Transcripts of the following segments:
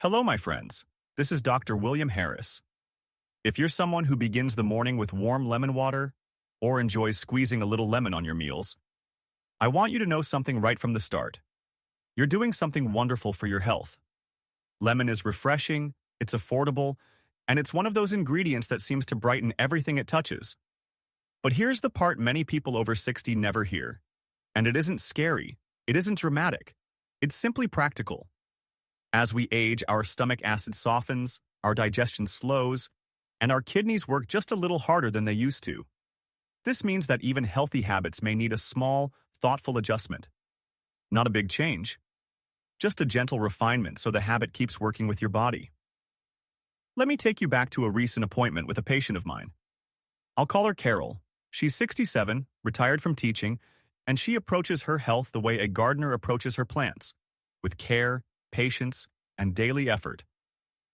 Hello, my friends. This is Dr. William Harris. If you're someone who begins the morning with warm lemon water or enjoys squeezing a little lemon on your meals, I want you to know something right from the start. You're doing something wonderful for your health. Lemon is refreshing, it's affordable, and it's one of those ingredients that seems to brighten everything it touches. But here's the part many people over 60 never hear. And it isn't scary, it isn't dramatic, it's simply practical. As we age, our stomach acid softens, our digestion slows, and our kidneys work just a little harder than they used to. This means that even healthy habits may need a small, thoughtful adjustment. Not a big change, just a gentle refinement so the habit keeps working with your body. Let me take you back to a recent appointment with a patient of mine. I'll call her Carol. She's 67, retired from teaching, and she approaches her health the way a gardener approaches her plants, with care, patience, and daily effort.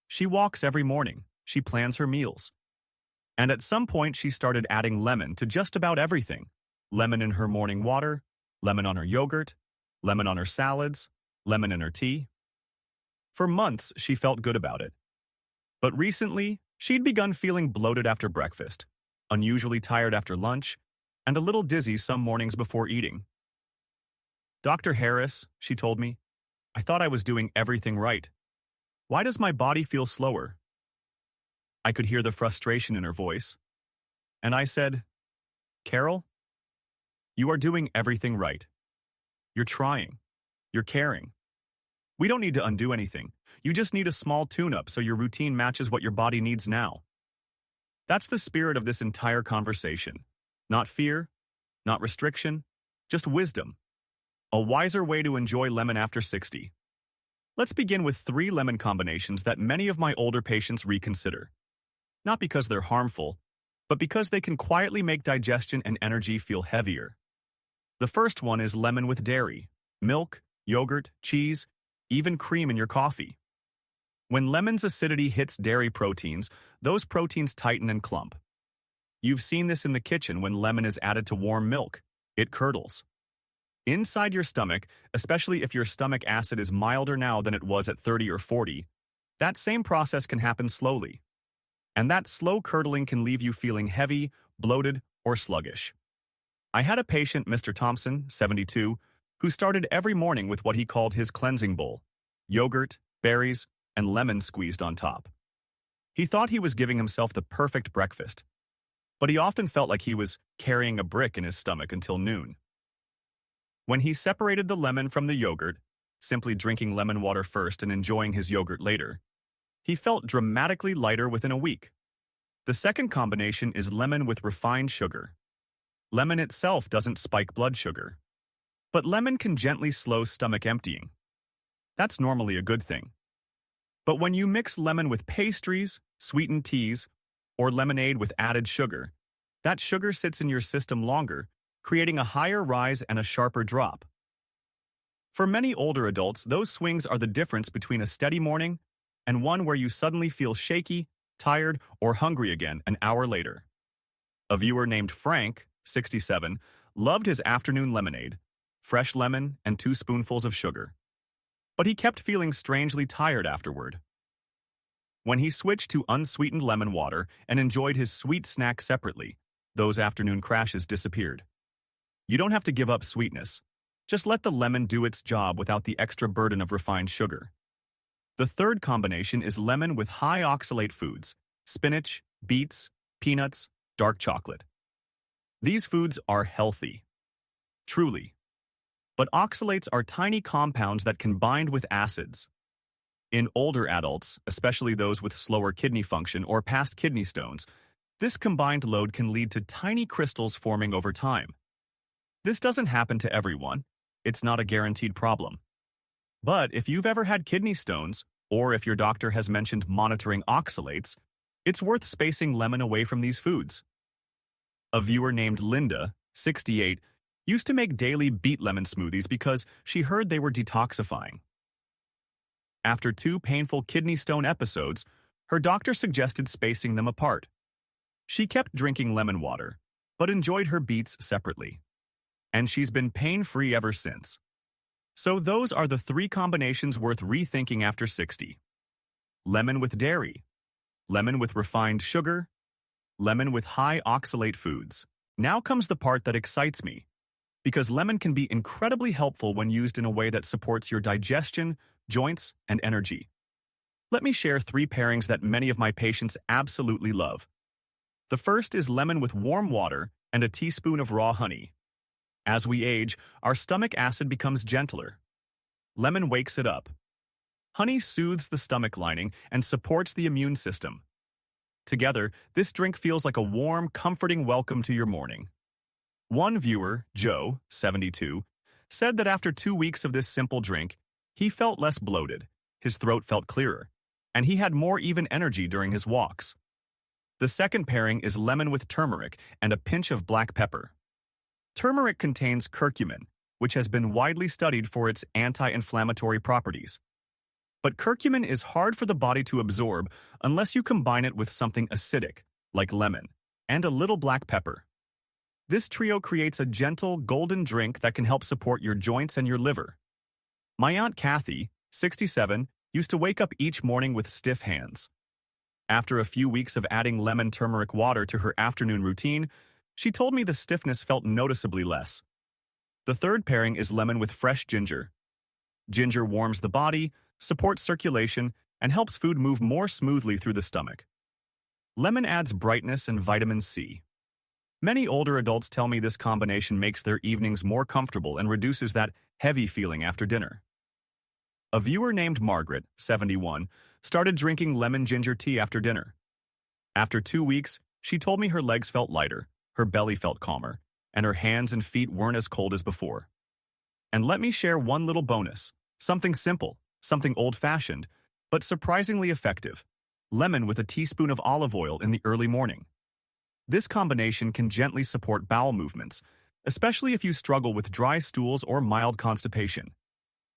She walks every morning, she plans her meals. And at some point she started adding lemon to just about everything. Lemon in her morning water, lemon on her yogurt, lemon on her salads, lemon in her tea. For months she felt good about it. But recently, she'd begun feeling bloated after breakfast, unusually tired after lunch, and a little dizzy some mornings before eating. "Dr. Harris," she told me, "I thought I was doing everything right. Why does my body feel slower?" I could hear the frustration in her voice. And I said, "Carol, you are doing everything right. You're trying. You're caring. We don't need to undo anything. You just need a small tune-up so your routine matches what your body needs now." That's the spirit of this entire conversation. Not fear, not restriction, just wisdom. A wiser way to enjoy lemon after 60. Let's begin with 3 lemon combinations that many of my older patients reconsider. Not because they're harmful, but because they can quietly make digestion and energy feel heavier. The first one is lemon with dairy, milk, yogurt, cheese, even cream in your coffee. When lemon's acidity hits dairy proteins, those proteins tighten and clump. You've seen this in the kitchen when lemon is added to warm milk. It curdles. Inside your stomach, especially if your stomach acid is milder now than it was at 30 or 40, that same process can happen slowly. And that slow curdling can leave you feeling heavy, bloated, or sluggish. I had a patient, Mr. Thompson, 72, who started every morning with what he called his cleansing bowl: yogurt, berries, and lemon squeezed on top. He thought he was giving himself the perfect breakfast, but he often felt like he was carrying a brick in his stomach until noon. When he separated the lemon from the yogurt, simply drinking lemon water first and enjoying his yogurt later, he felt dramatically lighter within a week. The second combination is lemon with refined sugar. Lemon itself doesn't spike blood sugar, but lemon can gently slow stomach emptying. That's normally a good thing. But when you mix lemon with pastries, sweetened teas, or lemonade with added sugar, that sugar sits in your system longer, creating a higher rise and a sharper drop. For many older adults, those swings are the difference between a steady morning and one where you suddenly feel shaky, tired, or hungry again an hour later. A viewer named Frank, 67, loved his afternoon lemonade, fresh lemon and 2 spoonfuls of sugar. But he kept feeling strangely tired afterward. When he switched to unsweetened lemon water and enjoyed his sweet snack separately, those afternoon crashes disappeared. You don't have to give up sweetness. Just let the lemon do its job without the extra burden of refined sugar. The third combination is lemon with high-oxalate foods: spinach, beets, peanuts, dark chocolate. These foods are healthy. Truly. But oxalates are tiny compounds that can bind with acids. In older adults, especially those with slower kidney function or past kidney stones, this combined load can lead to tiny crystals forming over time. This doesn't happen to everyone. It's not a guaranteed problem. But if you've ever had kidney stones, or if your doctor has mentioned monitoring oxalates, it's worth spacing lemon away from these foods. A viewer named Linda, 68, used to make daily beet lemon smoothies because she heard they were detoxifying. After 2 painful kidney stone episodes, her doctor suggested spacing them apart. She kept drinking lemon water, but enjoyed her beets separately. And she's been pain-free ever since. So those are the 3 combinations worth rethinking after 60. lemon with dairy, lemon with refined sugar, lemon with high-oxalate foods. Now comes the part that excites me, because lemon can be incredibly helpful when used in a way that supports your digestion, joints, and energy. Let me share 3 pairings that many of my patients absolutely love. The first is lemon with warm water and a teaspoon of raw honey. As we age, our stomach acid becomes gentler. Lemon wakes it up. Honey soothes the stomach lining and supports the immune system. Together, this drink feels like a warm, comforting welcome to your morning. One viewer, Joe, 72, said that after 2 weeks of this simple drink, he felt less bloated, his throat felt clearer, and he had more even energy during his walks. The second pairing is lemon with turmeric and a pinch of black pepper. Turmeric contains curcumin, which has been widely studied for its anti-inflammatory properties. But curcumin is hard for the body to absorb unless you combine it with something acidic, like lemon, and a little black pepper. This trio creates a gentle, golden drink that can help support your joints and your liver. My Aunt Kathy, 67, used to wake up each morning with stiff hands. After a few weeks of adding lemon turmeric water to her afternoon routine, she told me the stiffness felt noticeably less. The third pairing is lemon with fresh ginger. Ginger warms the body, supports circulation, and helps food move more smoothly through the stomach. Lemon adds brightness and vitamin C. Many older adults tell me this combination makes their evenings more comfortable and reduces that heavy feeling after dinner. A viewer named Margaret, 71, started drinking lemon ginger tea after dinner. After 2 weeks, she told me her legs felt lighter, her belly felt calmer, and her hands and feet weren't as cold as before. And let me share one little bonus, something simple, something old-fashioned, but surprisingly effective: lemon with a teaspoon of olive oil in the early morning. This combination can gently support bowel movements, especially if you struggle with dry stools or mild constipation.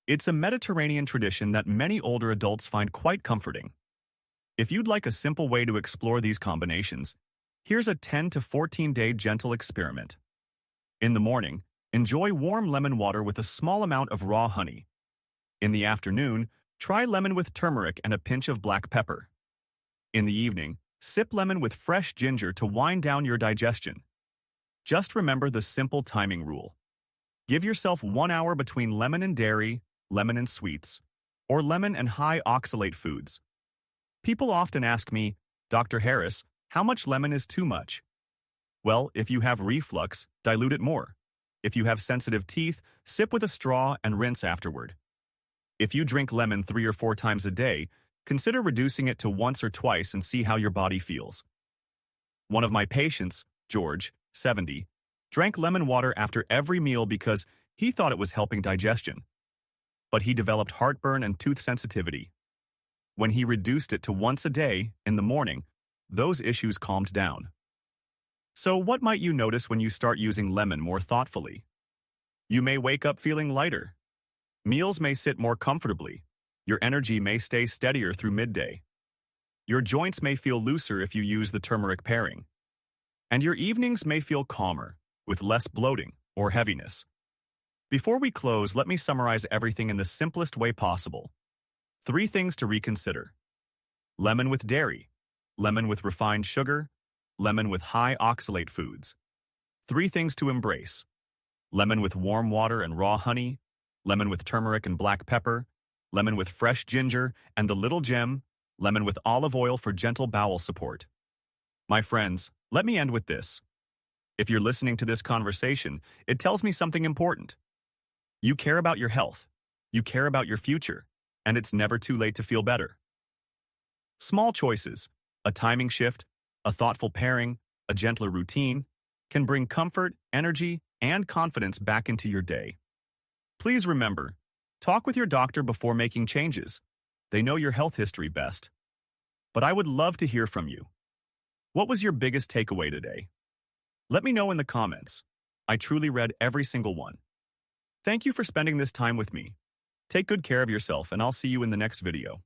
It's a Mediterranean tradition that many older adults find quite comforting. If you'd like a simple way to explore these combinations, here's a 10 to 14-day gentle experiment. In the morning, enjoy warm lemon water with a small amount of raw honey. In the afternoon, try lemon with turmeric and a pinch of black pepper. In the evening, sip lemon with fresh ginger to wind down your digestion. Just remember the simple timing rule. Give yourself 1 hour between lemon and dairy, lemon and sweets, or lemon and high-oxalate foods. People often ask me, Dr. Harris, how much lemon is too much? Well, if you have reflux, dilute it more. If you have sensitive teeth, sip with a straw and rinse afterward. If you drink lemon 3 or 4 times a day, consider reducing it to once or twice and see how your body feels. One of my patients, George, 70, drank lemon water after every meal because he thought it was helping digestion. But he developed heartburn and tooth sensitivity. When he reduced it to once a day, in the morning, those issues calmed down. So what might you notice when you start using lemon more thoughtfully? You may wake up feeling lighter. Meals may sit more comfortably. Your energy may stay steadier through midday. Your joints may feel looser if you use the turmeric pairing. And your evenings may feel calmer, with less bloating or heaviness. Before we close, let me summarize everything in the simplest way possible. 3 things to reconsider: lemon with dairy, lemon with refined sugar, lemon with high-oxalate foods. 3 things to embrace: lemon with warm water and raw honey, lemon with turmeric and black pepper, lemon with fresh ginger, and the little gem, lemon with olive oil for gentle bowel support. My friends, let me end with this. If you're listening to this conversation, it tells me something important. You care about your health, you care about your future, and it's never too late to feel better. Small choices, a timing shift, a thoughtful pairing, a gentler routine, can bring comfort, energy, and confidence back into your day. Please remember, talk with your doctor before making changes. They know your health history best. But I would love to hear from you. What was your biggest takeaway today? Let me know in the comments. I truly read every single one. Thank you for spending this time with me. Take good care of yourself, and I'll see you in the next video.